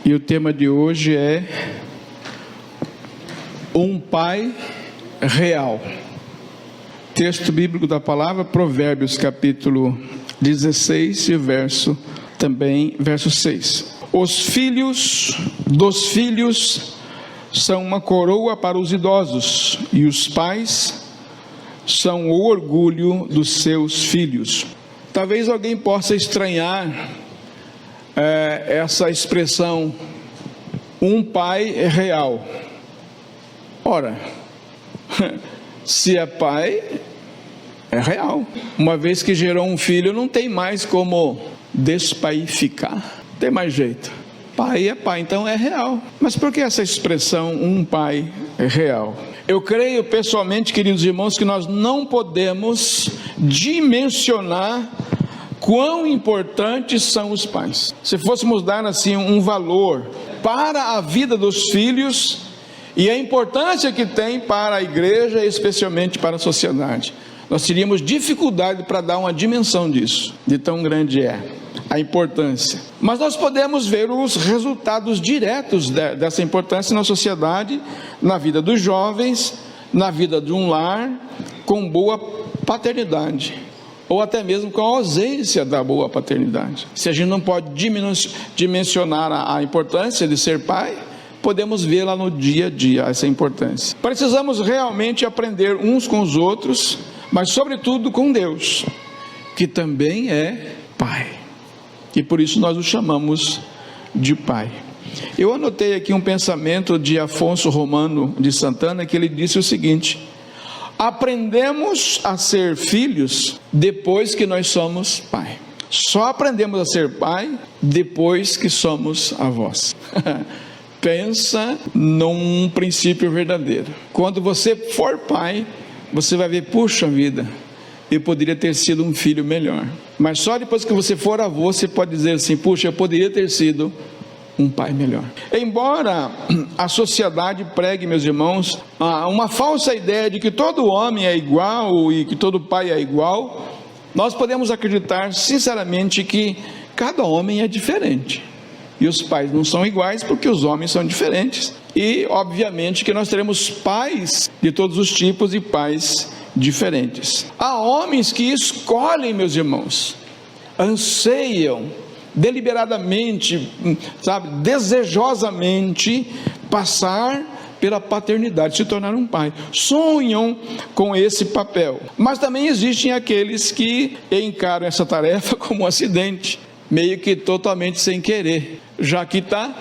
E o tema de hoje é um pai real. Texto bíblico da palavra, Provérbios capítulo 16 e verso 6. Os filhos dos filhos são uma coroa para os idosos, e os pais são o orgulho dos seus filhos. Talvez alguém possa estranhar essa expressão, um pai real. Ora, se é pai, é real. Uma vez que gerou um filho, não tem mais como despaificar, não tem mais jeito. Pai é pai, então é real. Mas por que essa expressão, um pai é real? Eu creio pessoalmente, queridos irmãos, que nós não podemos dimensionar quão importantes são os pais. Se fôssemos dar assim um valor para a vida dos filhos e a importância que tem para a igreja, especialmente para a sociedade, nós teríamos dificuldade para dar uma dimensão disso, de tão grande é a importância. Mas nós podemos ver os resultados diretos dessa importância na sociedade, na vida dos jovens, na vida de um lar, com boa paternidade, ou até mesmo com a ausência da boa paternidade. Se a gente não pode dimensionar a importância de ser pai, podemos ver lá no dia a dia essa importância. Precisamos realmente aprender uns com os outros, mas sobretudo com Deus, que também é pai, e por isso nós o chamamos de pai. Eu anotei aqui um pensamento de Afonso Romano de Santana, que ele disse o seguinte: aprendemos a ser filhos depois que nós somos pai. Só aprendemos a ser pai depois que somos avós. Pensa num princípio verdadeiro. Quando você for pai, você vai ver, puxa vida, eu poderia ter sido um filho melhor. Mas só depois que você for avô, você pode dizer assim, puxa, eu poderia ter sido um pai melhor. Embora a sociedade pregue, meus irmãos, uma falsa ideia de que todo homem é igual e que todo pai é igual, nós podemos acreditar sinceramente que cada homem é diferente. E os pais não são iguais porque os homens são diferentes. E obviamente que nós teremos pais de todos os tipos e pais diferentes. Há homens que escolhem, meus irmãos, anseiam deliberadamente, desejosamente passar pela paternidade, se tornar um pai, sonham com esse papel. Mas também existem aqueles que encaram essa tarefa como um acidente, meio que totalmente sem querer, já que está,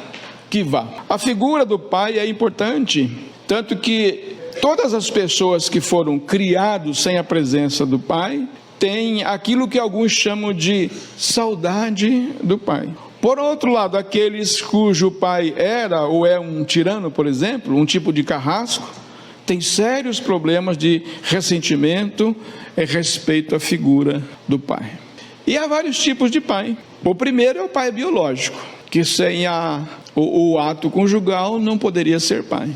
que vá. A figura do pai é importante, tanto que todas as pessoas que foram criadas sem a presença do pai tem aquilo que alguns chamam de saudade do pai. Por outro lado, aqueles cujo pai era ou é um tirano, por exemplo, um tipo de carrasco, tem sérios problemas de ressentimento em respeito à figura do pai. E há vários tipos de pai. O primeiro é o pai biológico, que sem o ato conjugal não poderia ser pai.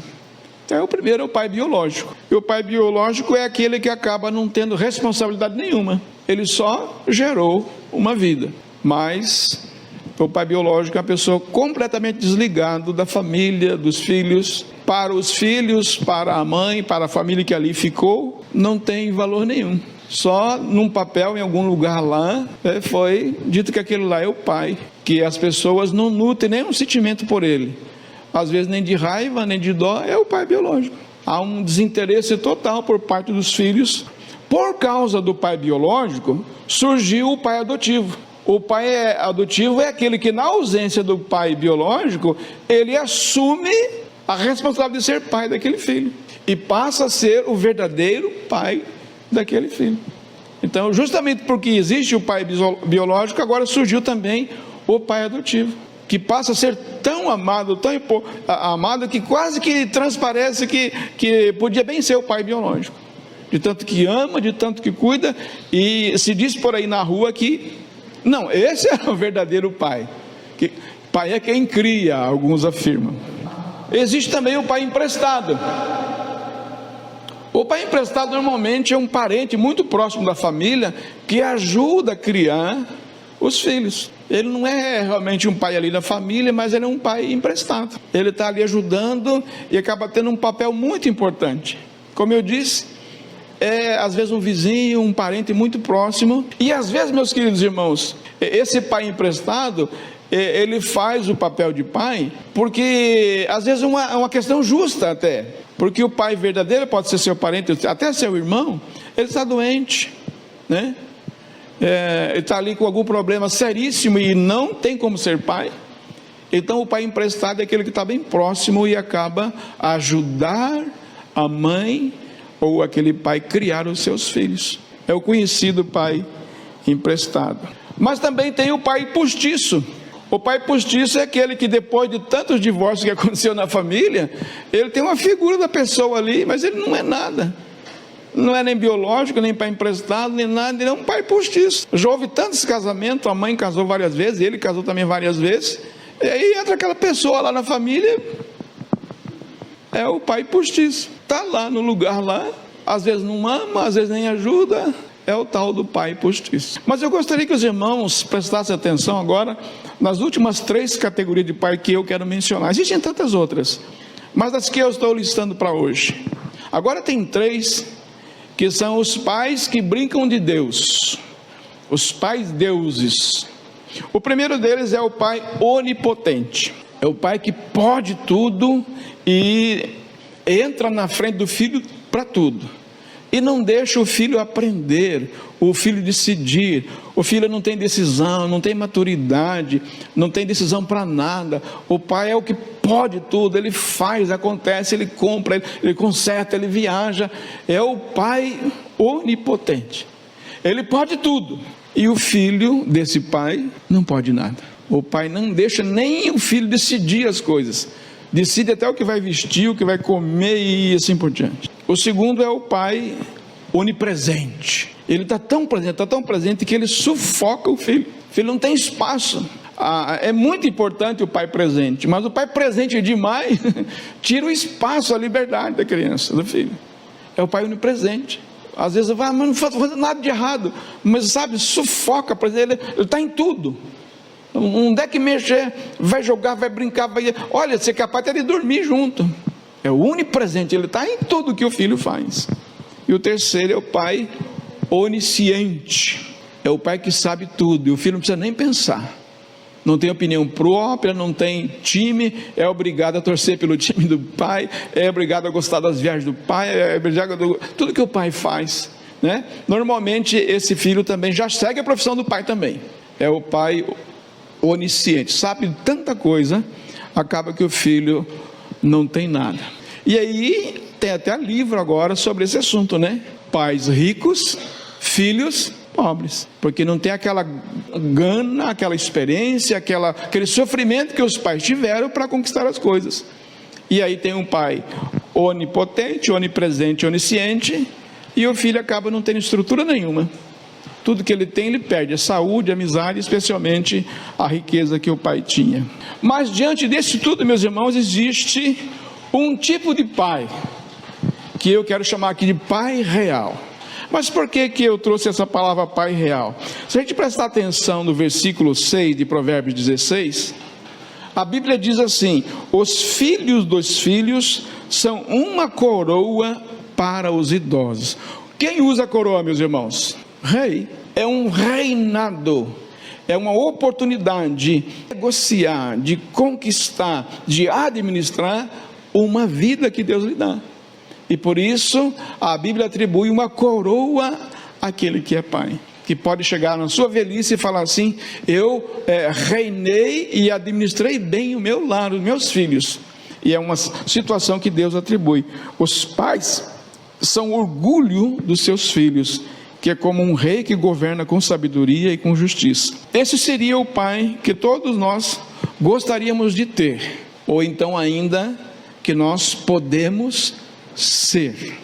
Então, o primeiro é o pai biológico. E o pai biológico é aquele que acaba não tendo responsabilidade nenhuma. Ele só gerou uma vida. Mas o pai biológico é uma pessoa completamente desligada da família, dos filhos. Para os filhos, para a mãe, para a família que ali ficou, não tem valor nenhum. Só num papel em algum lugar lá, foi dito que aquele lá é o pai, que as pessoas não nutrem nenhum sentimento por ele. Às vezes nem de raiva, nem de dó, é o pai biológico. Há um desinteresse total por parte dos filhos. Por causa do pai biológico, surgiu o pai adotivo. O pai adotivo é aquele que, na ausência do pai biológico, ele assume a responsabilidade de ser pai daquele filho e passa a ser o verdadeiro pai daquele filho. Então, justamente porque existe o pai biológico, agora surgiu também o pai adotivo, que passa a ser tão amado, tão amado, que quase que transparece que podia bem ser o pai biológico, de tanto que ama, de tanto que cuida, e se diz por aí na rua que Não, esse é o verdadeiro pai. Pai é quem cria, alguns afirmam. Existe também o pai emprestado. O pai emprestado normalmente é um parente muito próximo da família que ajuda a criar os filhos. Ele não é realmente um pai ali da família, mas ele é um pai emprestado. Ele está ali ajudando e acaba tendo um papel muito importante. Como eu disse, às vezes um vizinho, um parente muito próximo. E às vezes, meus queridos irmãos, esse pai emprestado, ele faz o papel de pai, porque às vezes é uma questão justa até. Porque o pai verdadeiro pode ser seu parente, até seu irmão, ele está doente, né? Ele está ali com algum problema seríssimo e não tem como ser pai. Então o pai emprestado é aquele que está bem próximo e acaba a ajudar a mãe ou aquele pai criar os seus filhos. É o conhecido pai emprestado. Mas também tem o pai postiço. O pai postiço é aquele que, depois de tantos divórcios que aconteceu na família, ele tem uma figura da pessoa ali, mas ele não é nada. Não é nem biológico, nem pai emprestado, nem nada. Ele é um pai postiço. Já houve tantos casamentos, a mãe casou várias vezes, ele casou também várias vezes, e aí entra aquela pessoa lá na família, é o pai postiço. Está lá no lugar lá, às vezes não ama, às vezes nem ajuda. É o tal do pai postiço. Mas eu gostaria que os irmãos prestassem atenção agora nas últimas 3 categorias de pai que eu quero mencionar. Existem tantas outras, mas as que eu estou listando para hoje. Agora tem 3 que são os pais que brincam de Deus, os pais deuses. O primeiro deles é o pai onipotente. É o pai que pode tudo e entra na frente do filho para tudo. E não deixa o filho aprender, o filho decidir. O filho não tem decisão, não tem maturidade, não tem decisão para nada. O pai é o que pode tudo, ele faz, acontece, ele compra, ele conserta, ele viaja. É o pai onipotente. Ele pode tudo. E o filho desse pai não pode nada. O pai não deixa nem o filho decidir as coisas. Decide até o que vai vestir, o que vai comer e assim por diante. O segundo é o pai onipresente. Ele está tão presente que ele sufoca o filho. O filho não tem espaço. É muito importante o pai presente, mas o pai presente demais tira o espaço, a liberdade da criança, do filho. É o pai onipresente. Às vezes vai, mas não faz nada de errado, mas sabe, sufoca, ele está em tudo. Onde é que mexer, vai jogar, vai brincar, olha, você é capaz até de dormir junto. É o onipresente, ele está em tudo que o filho faz. E o terceiro é o pai onisciente. É o pai que sabe tudo, e o filho não precisa nem pensar. Não tem opinião própria, não tem time, é obrigado a torcer pelo time do pai, é obrigado a gostar das viagens do pai, é obrigado a tudo que o pai faz, né? Normalmente esse filho também já segue a profissão do pai também. É o pai onisciente, sabe tanta coisa, acaba que o filho não tem nada. E aí tem até livro agora sobre esse assunto, né? Pais ricos, filhos pobres, porque não tem aquela gana, aquela experiência, aquele sofrimento que os pais tiveram para conquistar as coisas. E aí tem um pai onipotente, onipresente, onisciente, e o filho acaba não tendo estrutura nenhuma. Tudo que ele tem, ele perde, a saúde, a amizade, especialmente a riqueza que o pai tinha. Mas diante disso tudo, meus irmãos, existe um tipo de pai, que eu quero chamar aqui de pai real. Mas por que eu trouxe essa palavra pai real? Se a gente prestar atenção no versículo 6 de Provérbios 16, a Bíblia diz assim: os filhos dos filhos são uma coroa para os idosos. Quem usa a coroa, meus irmãos? Rei. É um reinado, é uma oportunidade de negociar, de conquistar, de administrar uma vida que Deus lhe dá. E por isso a Bíblia atribui uma coroa àquele que é pai, que pode chegar na sua velhice e falar assim: eu reinei e administrei bem o meu lar, os meus filhos. E é uma situação que Deus atribui. Os pais são orgulho dos seus filhos, que é como um rei que governa com sabedoria e com justiça. Esse seria o pai que todos nós gostaríamos de ter, ou então ainda que nós podemos ser.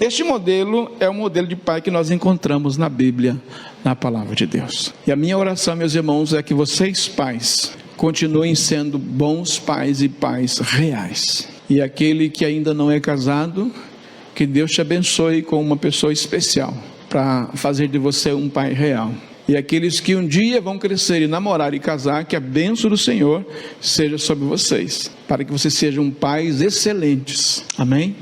Este modelo é o modelo de pai que nós encontramos na Bíblia, na palavra de Deus. E a minha oração, meus irmãos, é que vocês, pais, continuem sendo bons pais e pais reais. E aquele que ainda não é casado, que Deus te abençoe com uma pessoa especial para fazer de você um pai real. E aqueles que um dia vão crescer e namorar e casar, que a bênção do Senhor seja sobre vocês, para que vocês sejam pais excelentes. Amém?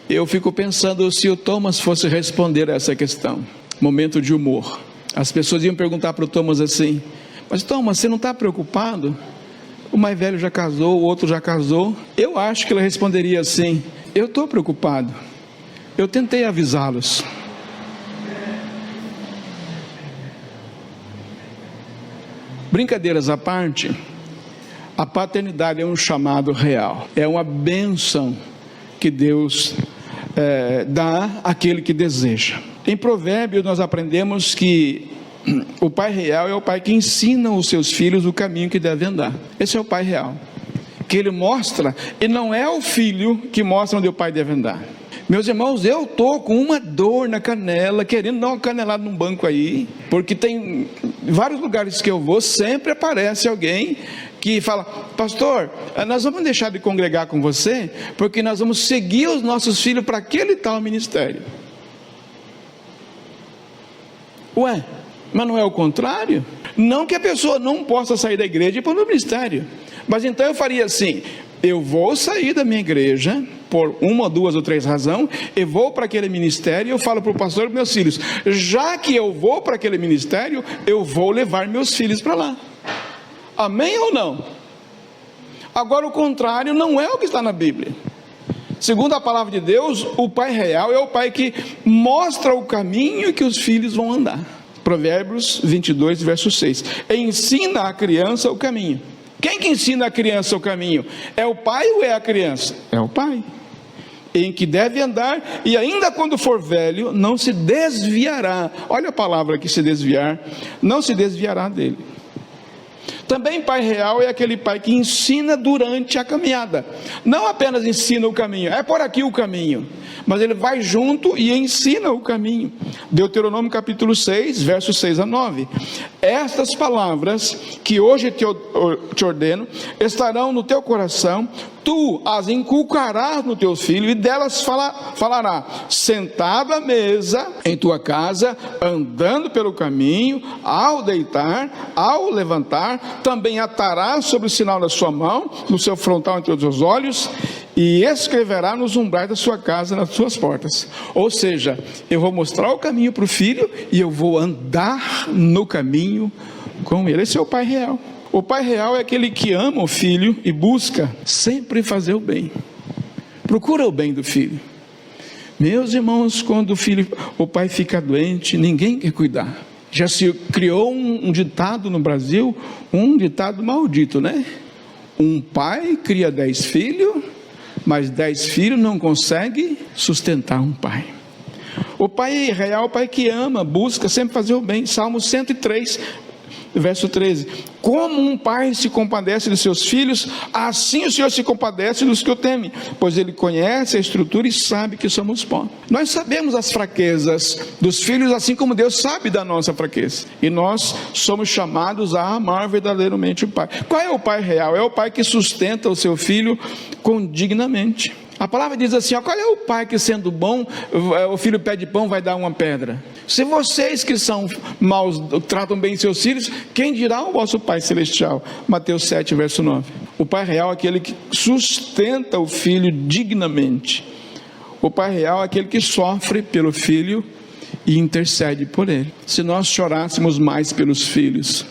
Eu fico pensando se o Thomas fosse responder a essa questão. Momento de humor. As pessoas iam perguntar para o Thomas assim: mas Thomas, você não está preocupado? O mais velho já casou, o outro já casou. Eu acho que ele responderia assim: eu estou preocupado. Eu tentei avisá-los. Brincadeiras à parte, a paternidade é um chamado real. É uma bênção que Deus dá àquele que deseja. Em Provérbios nós aprendemos que o pai real é o pai que ensina os seus filhos o caminho que devem andar. Esse é o pai real, que ele mostra, e não é o filho que mostra onde o pai deve andar. Meus irmãos, eu estou com uma dor na canela, querendo dar uma canelada num banco aí, porque tem vários lugares que eu vou, sempre aparece alguém que fala: pastor, nós vamos deixar de congregar com você, porque nós vamos seguir os nossos filhos para aquele tal ministério. Ué, mas não é o contrário? Não que a pessoa não possa sair da igreja e ir para o ministério, mas então eu faria assim: eu vou sair da minha igreja, por uma, duas ou três razões, eu vou para aquele ministério e eu falo para o pastor e meus filhos: já que eu vou para aquele ministério, eu vou levar meus filhos para lá. Amém ou não? Agora o contrário não é o que está na Bíblia. Segundo a palavra de Deus, o pai real é o pai que mostra o caminho que os filhos vão andar. Provérbios 22, verso 6. Ensina a criança o caminho. Quem que ensina a criança o caminho? É o pai ou é a criança? É o pai. Em que deve andar, e ainda quando for velho, não se desviará. Olha a palavra que se desviar, não se desviará dele. Também pai real é aquele pai que ensina durante a caminhada. Não apenas ensina o caminho, é por aqui o caminho, mas ele vai junto e ensina o caminho. Deuteronômio capítulo 6, versos 6 a 9. Estas palavras que hoje te ordeno estarão no teu coração, tu as inculcarás no teu filho, e delas falará sentado à mesa em tua casa, andando pelo caminho, ao deitar, ao levantar, também atarás sobre o sinal da sua mão, no seu frontal entre os seus olhos, e escreverá nos umbrais da sua casa, nas suas portas. Ou seja, eu vou mostrar o caminho para o filho, e eu vou andar no caminho com ele. Esse é o pai real. O pai real é aquele que ama o filho e busca sempre fazer o bem. Procura o bem do filho. Meus irmãos, quando o pai fica doente, ninguém quer cuidar. Já se criou um ditado no Brasil, um ditado maldito, né? Um pai cria 10 filhos, mas 10 filhos não conseguem sustentar um pai. O pai real é o pai que ama, busca sempre fazer o bem. Salmo 103, verso 13. Como um pai se compadece dos seus filhos, assim o Senhor se compadece dos que o temem, pois Ele conhece a estrutura e sabe que somos pó. Nós sabemos as fraquezas dos filhos, assim como Deus sabe da nossa fraqueza, e nós somos chamados a amar verdadeiramente o pai. Qual é o pai real? É o pai que sustenta o seu filho dignamente. A palavra diz assim: qual é o pai que, sendo bom, o filho pede pão, vai dar uma pedra? Se vocês que são maus tratam bem seus filhos, quem dirá o vosso Pai Celestial? Mateus 7, verso 9. O pai real é aquele que sustenta o filho dignamente. O pai real é aquele que sofre pelo filho e intercede por ele. Se nós chorássemos mais pelos filhos,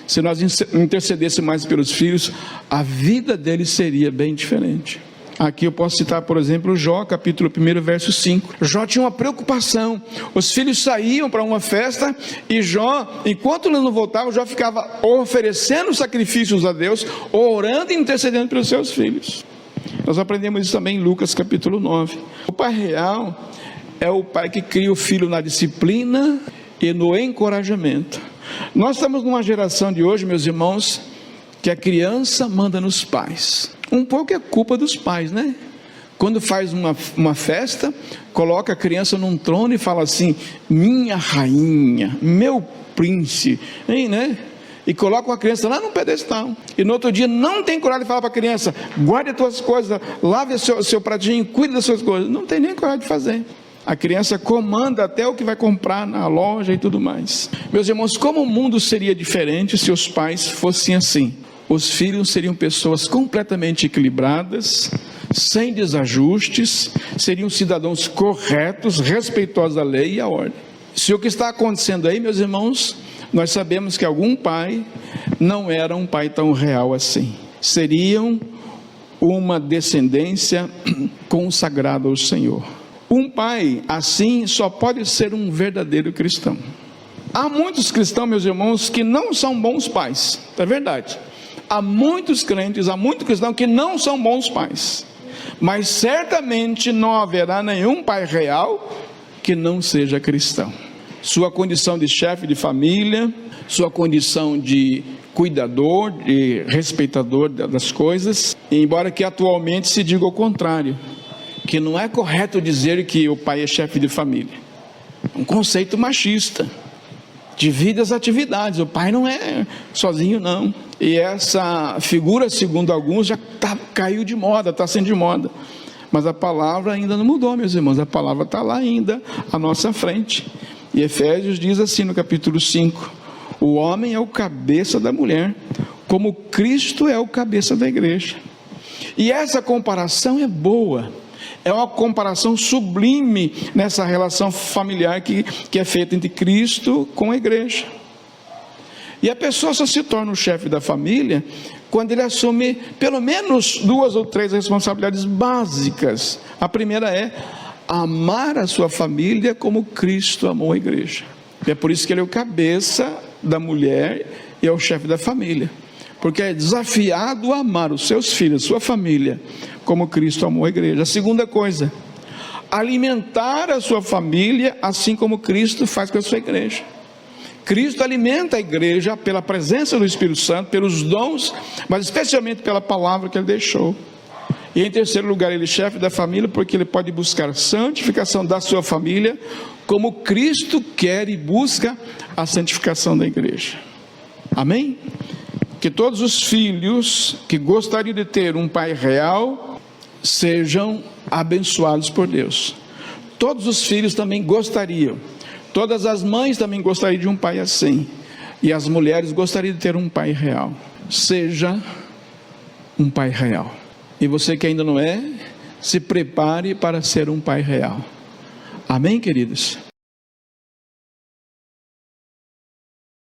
se nós intercedêssemos mais pelos filhos, a vida deles seria bem diferente. Aqui eu posso citar, por exemplo, Jó, capítulo 1, verso 5. Jó tinha uma preocupação. Os filhos saíam para uma festa e Jó, enquanto eles não voltavam, Jó ficava oferecendo sacrifícios a Deus, orando e intercedendo pelos seus filhos. Nós aprendemos isso também em Lucas, capítulo 9. O pai real é o pai que cria o filho na disciplina e no encorajamento. Nós estamos numa geração de hoje, meus irmãos, que a criança manda nos pais. Um pouco é culpa dos pais, né? Quando faz uma festa, coloca a criança num trono e fala assim: minha rainha, meu príncipe, né? E coloca a criança lá no pedestal. E no outro dia não tem coragem de falar para a criança: guarde as tuas coisas, lave o seu pratinho, cuide das suas coisas. Não tem nem coragem de fazer. A criança comanda até o que vai comprar na loja e tudo mais. Meus irmãos, como o mundo seria diferente se os pais fossem assim? Os filhos seriam pessoas completamente equilibradas, sem desajustes, seriam cidadãos corretos, respeitosos à lei e à ordem. Se o que está acontecendo aí, meus irmãos, nós sabemos que algum pai não era um pai tão real assim. Seriam uma descendência consagrada ao Senhor. Um pai assim só pode ser um verdadeiro cristão. Há muitos cristãos, meus irmãos, que não são bons pais, é verdade. Há muitos crentes, há muitos cristãos que não são bons pais. Mas certamente não haverá nenhum pai real que não seja cristão. Sua condição de chefe de família, sua condição de cuidador, de respeitador das coisas, embora que atualmente se diga o contrário, que não é correto dizer que o pai é chefe de família. Um conceito machista. Divide as atividades, o pai não é sozinho não. E essa figura, segundo alguns, já caiu de moda, está sendo de moda. Mas a palavra ainda não mudou, meus irmãos, a palavra está lá ainda, à nossa frente. E Efésios diz assim no capítulo 5, o homem é o cabeça da mulher, como Cristo é o cabeça da igreja. E essa comparação é boa, é uma comparação sublime nessa relação familiar que é feita entre Cristo com a igreja. E a pessoa só se torna o chefe da família quando ele assume pelo menos 2 ou 3 responsabilidades básicas. A primeira é amar a sua família como Cristo amou a igreja. E é por isso que ele é o cabeça da mulher e é o chefe da família. Porque é desafiado a amar os seus filhos, sua família, como Cristo amou a igreja. A segunda coisa, alimentar a sua família assim como Cristo faz com a sua igreja. Cristo alimenta a igreja pela presença do Espírito Santo, pelos dons, mas especialmente pela palavra que ele deixou. E em terceiro lugar, ele é chefe da família, porque ele pode buscar a santificação da sua família, como Cristo quer e busca a santificação da igreja. Amém? Que todos os filhos que gostariam de ter um pai real, sejam abençoados por Deus. Todos os filhos também gostariam. Todas as mães também gostariam de um pai assim. E as mulheres gostariam de ter um pai real. Seja um pai real. E você que ainda não é, se prepare para ser um pai real. Amém, queridos?